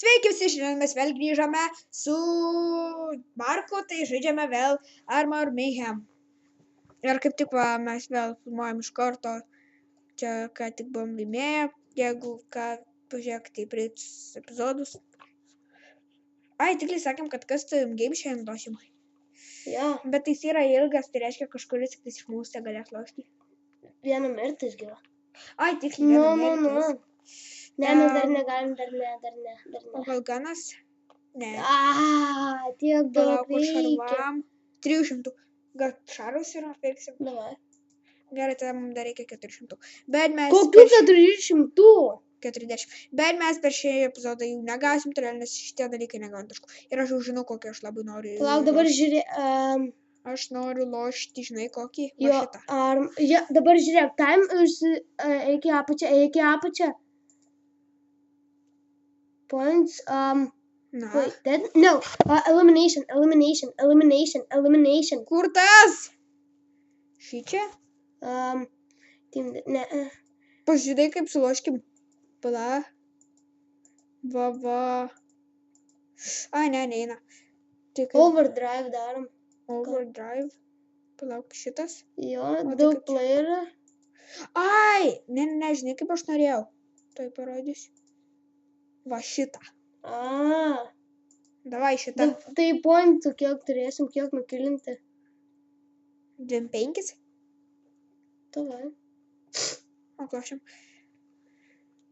Sveiki visi, šiandien mes vėl grįžome su Marku, tai žaidžiame vėl Armor Mayhem. Ir kaip tik mes vėl filmuojam iš karto, čia ką tik buvom laimėję, jeigu ką pažiūrėkite į praeitus epizodus. Ai, tikrai sakėm, kad custom game šiandien lošim. Jo. Bet tai yra ilgas, tai reiškia kažkuris tik iš mūsų te galės lošti. Vieną mirtį išgyva. Ai, tikrai vieną mirtis. Ne, mes dar negalim, dar ne. O gal ganas? Ne. Tiek daug Palauk, reikia. šarvam. 300. Gal šarus yra, pirksim. Davai. Gerai, tada mums dar reikia 400. Bet mes... Kokių 400? 40. Bet mes per šį epizodą jų negausim, todėl nes šitie dalykai negauna taškų. Ir aš jau žinau, kokį aš labai noriu. Palauk, dabar žiūrė... Aš noriu lošti, žinai, kokį? Jo, dabar žiūrėk, eik į apačią. Points, Na. wait, then, no, elimination. Kur tas? Šį čia? Ne. Pažiūrėk, kaip suloškim. Pala. Va. Ai, neina. Overdrive darom. Overdrive. Palauk, šitas. Jo, daug playerų. Ai, ne, žinai, kaip aš norėjau. Tai parodysiu. Va šitą. Davai šitą. Tai pointų kiek turėsim, kiek nukilinti. 25? Davai. O klošim.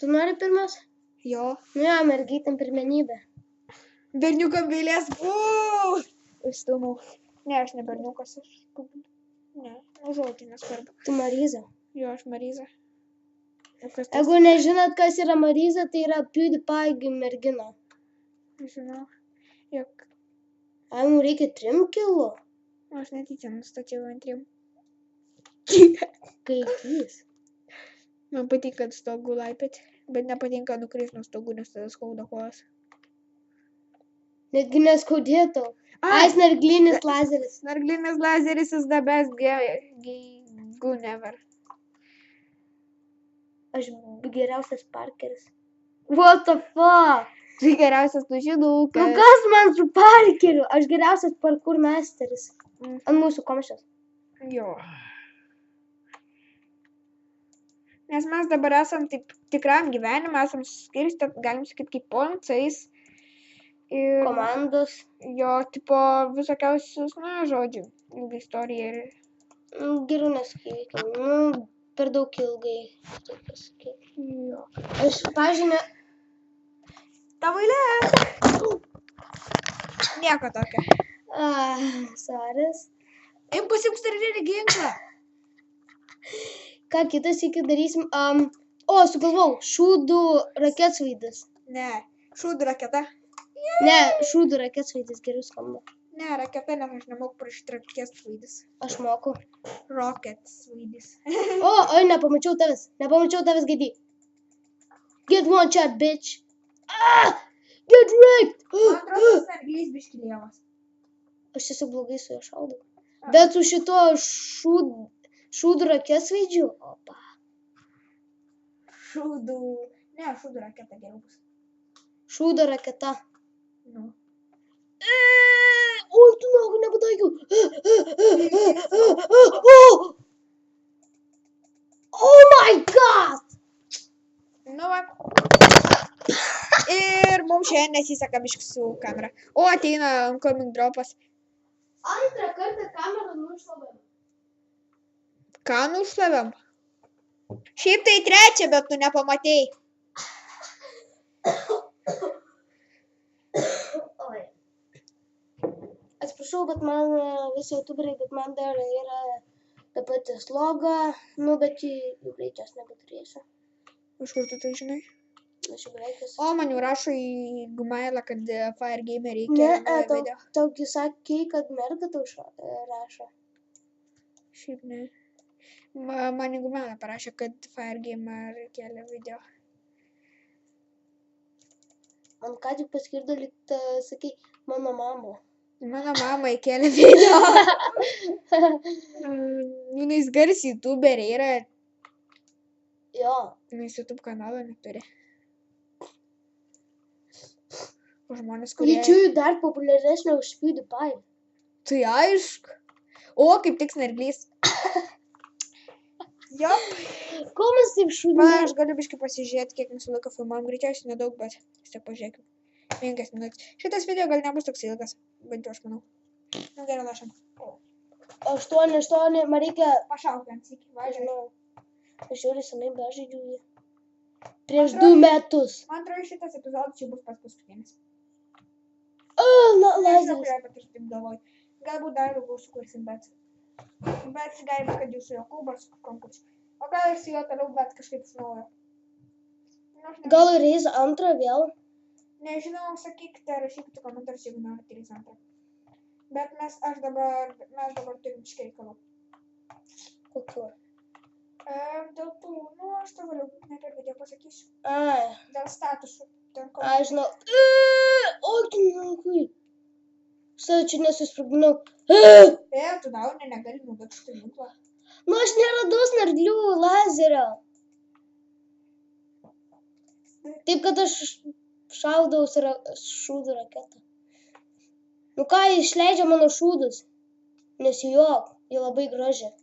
Tu nori pirmas? Jo. Ne, mergytėm pirmenybė. Berniukam vėlės. Įstumau. Ne, aš ne berniukas. Ne, žodžiai nesvarbu. Tu Mariza. Jo, aš Mariza. Jeigu nežinot, kas yra Mariza, tai yra PewDiePie mergina. Žinau. Jok. Ai, mums reikia 3 kilų. Aš netyčia nustačiau ant 3. Kaitys. Man patinka ant stogų laipėti, bet nepatinka nukrist nuo stogų, nes tada skauda kojas. Netgi neskaudėtų. Ai, snarglinis lazeris. Snarglinis lazeris is the best gun ever. Aš geriausias Parkeris. What the fuck? Tai geriausias tušinukas. Nu kas man su Parkeriu? Aš geriausias parkour meisteris. Ant mūsų komšės. Jo. Nes mes dabar esam tikram gyvenimą, esam skirstę, galim sakyti, kaip poncais. Ir komandos. Jo, tipo, visokiausius, žodžiu, ilgai istorija ir... Geriau neskaitom, per daug ilgai. Taip pasakyti. Jo. Aš, pažiūrėjau, Tavo eilė! Nieko tokio. Saris. Eim pasiimk starinį ginklą. Ką kitas iki darysim? Sugalvau, šūdų raketsvaidis. Ne, šūdų raketa. Ne, šūdų raketsvaidis geriau skamba. Ne, raketa, nes aš nemoku prašyti raketsvaidis. Aš moku. Rocketsvaidis. Oi, nepamačiau tavęs, Gedi. Get one shot, bitch. Get wrecked. Man atrodo, snarglys biškilėvas. Aš tiesiog blogai su juo šaudau. Bet su šito šūdų raketsvaidžiu. Opa. Šūdų raketa geriau bus. Šūdo raketa. Nu. Oi, tu nogų nepataikiau. Oh my god. Nu va. Ir mums šiandien nesiseka biškį su kamera. O, ateina coming dropas. Antrą kartą kamerą nušlavėm. Ką nušlavėm? Šiaip tai 3, bet tu nepamatėjai. Oi. Atsiprašau, bet man visi youtuberiai, bet man dar yra ta pati sloga, bet jų greičias nebeturėsiu. Iš kur tu tai žinai? Aš jau greitis. O, man jau rašo į Gmailą, kad Fire Gamer reikia video. Taugi sakei, kad merga tau rašo. Šiaip ne. Man į Gmailą parašė, kad Fire Gamer kelia video. Man ką tik paskirdo, lyg sakei, mano mama. Mano mama įkėlė video. Jis garsi youtuberė yra. Jo. Jis YouTube kanalą neturi. žmonės, kurie... Jaučiu dar populiaresnė už PewDiePie. Tai aišku. O, kaip tik snarglys. Jop. Ko mes taip Va, šūdime? aš galiu biškai pasižiūrėti, kiek mūsų laiko filmuojam. Greičiausiai nedaug, bet vis tiek pažiūrėkim. 5 minutės. Šitas video gal nebus toks ilgas. Bent jau aš manau. Nu, gerai, lašam. 8, man reikia... Pašauk ant sykį, važiuoju. Žinau. Aš žiūrėjau senai bežaidžiu jį. Prieš 2 metus. Man atrodo, šitas epizodas jau bus pats paskutinis. Na, Nežinau, lazeris. kurią, bet aš taip galvoju. Galbūt dar daugiau sukursim, bet gali būt, kad jūs su Jokūbas konkursu. O gal ir su juo toliau, bet kažkaip iš naujo. Nu, aš nežinau. Gal reis antrą vėl? Nežinau, sakykite, rašykite komentarus, jeigu norite reis antrą. Bet mes dabar turim biškį reikalų. Kokiu? Dėl tų, nu, aš to vėliau ne per video pasakysiu. Ai, Dėl statusų. žinau. O, tu nelakai. Štai čia nesusprogdinau. Tu dauni negali naudoti šitą ginklą. Nu, aš neradau snarglių lazerio. Taip, kad aš šaudau šūdų raketą. Nu ką, išleidžia mano šūdus. Nesijok, jie labai graži.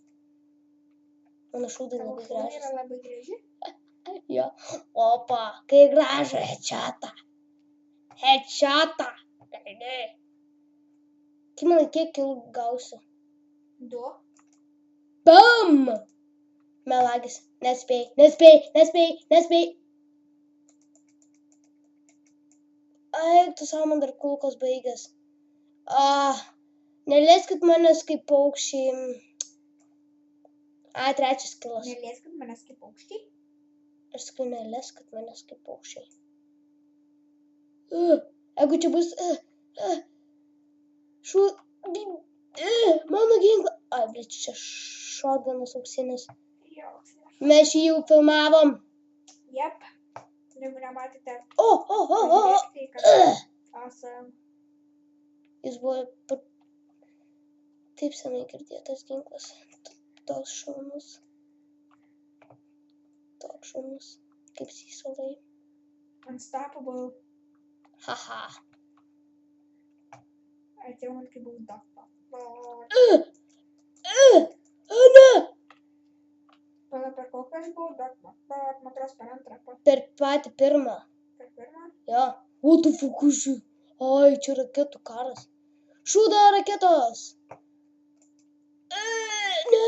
Mano šūdai Tavo labai šūnai gražus. yra labai graži. Jo. Opa, kai gražu, headshotą. Headshotą. Kaip manai, kiek kilų gausiu? 2. Bam! Melagis. Nespėjai. Ai, tu savo man dar kulkos baigęs. Neleiskit manęs kaip paukščiai. Ai, 3 kilas. Nelieskit manęs kaip paukštį. Aš sakai, neleiskit manęs kaip paukščiai. Jeigu čia bus... Mano ginklą... Ai, blėt, čia šotganas auksinis. Mes jį jau filmavom. Jep. Jeigu nematėte, O! pažiūrėkite, kad esam. Jis buvo taip senai girdėtas ginklas. Toks šaunus. Kaip sysalai. Unstoppable. Haha. Atėjau, kai buvau dakta. Ne! Pala, per kokią aš buvau dakta? Man atrodo, per antrą. Per patį pirmą. Per pirmą? Jo. What the fuck už jų? Ai, čia raketų karas. Šūdo raketos! Ne!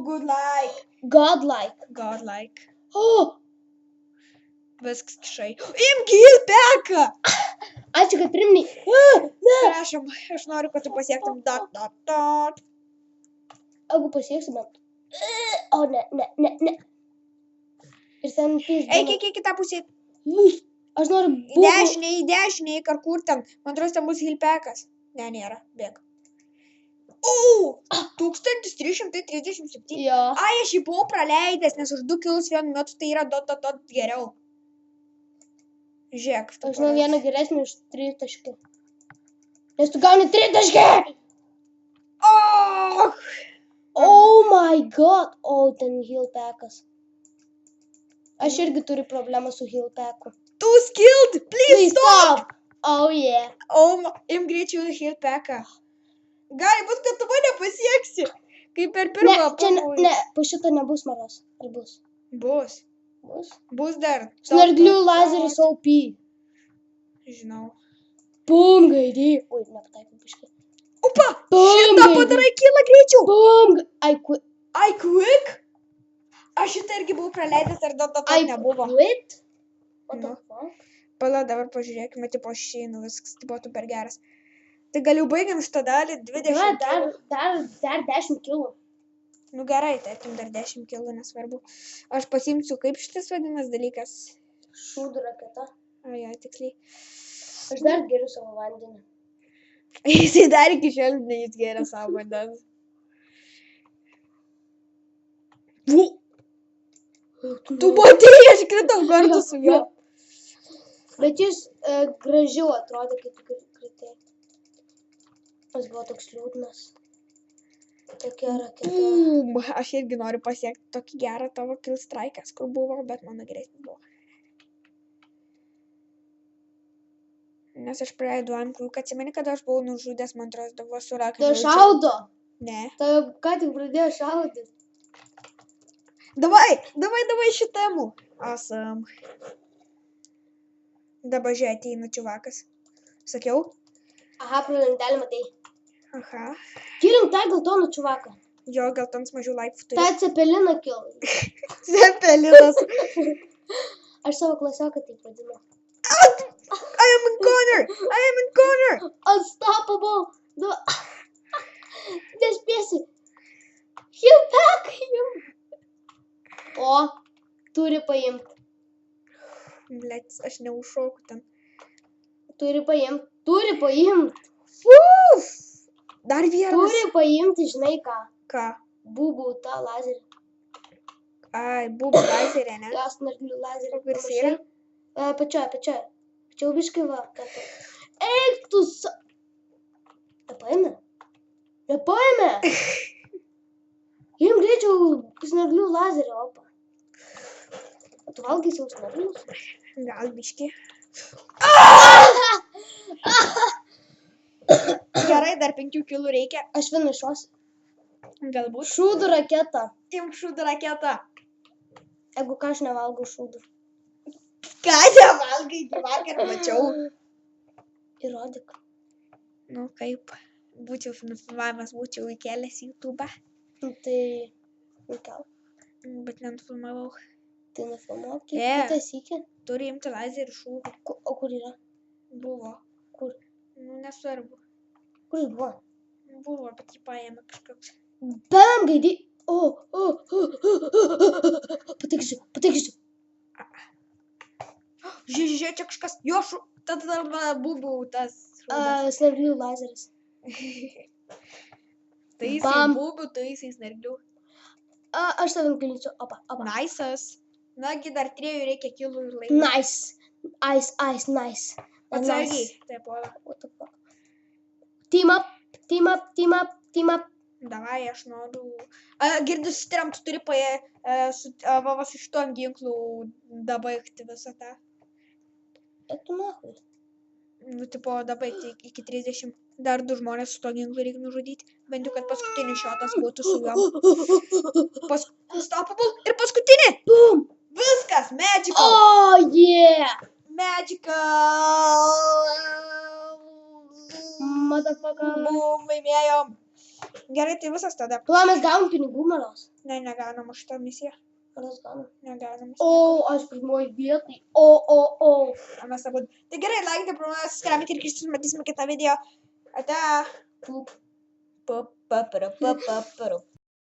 Good like. Godlike. Viskas kišai. Imk hilpeką! Ačiū, kad priminiai. Prašom, aš noriu, kad tu pasiektum dot. Jeigu pasieksiu bent. O, ne. Ir ten pys. Eik į kitą pusę. Aš noriu Į dešinę, ar kur ten. Man atrodo, ten bus hilpekas. Ne, nėra. Bėg. 1337. Jo. Ai, aš jį buvau praleidęs, nes už 2 kilus vienu metu tai yra dot geriau. Žiūrėk. Aš žinau vieną geresnį už 3 taškį. Nes tu gauni 3 taškį! Oh my god! O, ten healpackas. Aš irgi turiu problemą su healpacku. Tu skilled! Please stop! Oh yeah. Im greičiau healpacką. Gali būt, kad tu mane pasieksi. Kaip per pirmą pavojų. Ne, po šito nebus maros. Ar bus? Bus. Bus dar. Snarglių lazeris OP. Žinau. Bum, gaidį. Oi, nepataikau biškai. Upa! Šitą padarai kilą greičiau. Bum. I quit? Aš šitą irgi buvau praleidęs, ar dot nebuvo. I quit? What the fuck? Pala, dabar pažiūrėkime, tipo šeinu, viskas, tipo tu per geras. Tai gal jau baigiam šitą dalį, 20 kilų. Dar 10 kilų. Nu gerai, tarkim, dar 10 kilų, nesvarbu. Aš pasiimsiu, kaip šitas vadinas dalykas. Šūdų raketa. Jo, tiksliai. Aš dar geriu savo vandenį. Jisai dar iki šiol jis geria savo vandens. Tu matei, aš kritau kartu su juo. Bet jis gražiau atrodė, kai tu kritai. Jis buvo toks liūdnas. Tokia raketa. Aš irgi noriu pasiekti tokį gerą tavo kill strike'as, kur buvo, bet mano geresnis buvo. Nes aš praleidau amžių, kad atsimeni, kad aš buvau nužudęs, man atrodo, buvo surakę. Tai šaudo. Ne. Tai ką tik pradėjo šaudyti. Davai šitamų. Awesome. Dabar žiūrėk, ateina čiuvakas. Sakiau? Aha, pro lentelę matai. Aha. Kirim tą geltoną čiuvaką. Jo, geltons mažiau laikų turi. Ta cepeliną kilo. Cepelinas. Aš savo klasioką taip vadinu. I am in corner. Unstoppable. Nu. Nespėsi. Jau back. O, turi paimti. Blets, aš neužšoku ten. Turi paimti. Uf! Dar vienas. Turi paimti, žinai ką. Ką? Būbų tą lazerį. Ai, būbų lazerė, ne? Jos narglių lazerį. Kuris yra? Pačioj. Čia biškai va. Eik tu sa... Nepaėmė. Jiem greičiau snarglių lazerį, opa. O tu valgysi jau snarglius? Gal biški. Gerai, dar 5 kilų reikia. Aš vienišuosi. Galbūt. Šūdų raketą. Imk šūdų raketą. Jeigu ką aš nevalgau šūdų. Ką nevalgai, vakar mačiau. Įrodyk. Nu kaip, būčiau nufilmavimas, būčiau įkelęs į YouTube. Tai nukel. Bet nenufilmavau. Tai nufilmuok. Yeah. Kitą sykį. Turi imti lazerį šūdų. O kur yra? Buvo. Kur? Nu, nesvarbu. Kur jis buvo? Buvo, bet jį paėmė kažkoks. Bam, gaidį. Pataikysiu. Žiūrėk, čia kažkas. Jo tada būbų tas šūdas. Snarglių lazeris. Tai jisai būbų, tai jisai snarglių. Aš savim galyčiau. Opa. Nice'as. Nagi dar 3 reikia kilų ir laimėti. Nice. Nice. Atsargiai. Taip, ola. What the fuck? Team up. Davai, aš noriu. Girdi, susitariam, tu turi su šitom ginklų dabaigti visą tą. Eik tu nahui. Nu, tipo, dabaigti iki 30. Dar 2 žmonės su to ginklu reikia nužudyti. Bent jau, kad paskutinis šotas būtų su juom. Unstoppable ir paskutinį. Boom. Viskas, magical. Oh, yeah. Magical. Motherfucker. Bum, laimėjom. Gerai, tai visas tada. Tuo mes gavom pinigų maros. Ne, negaunam už tą misiją. Maros gavom. Negaunam. Aš pirmoji vietai. Mes abu. Tai gerai, laikite, promojuos, skramite ir kristus, matysime kitą video. Ate.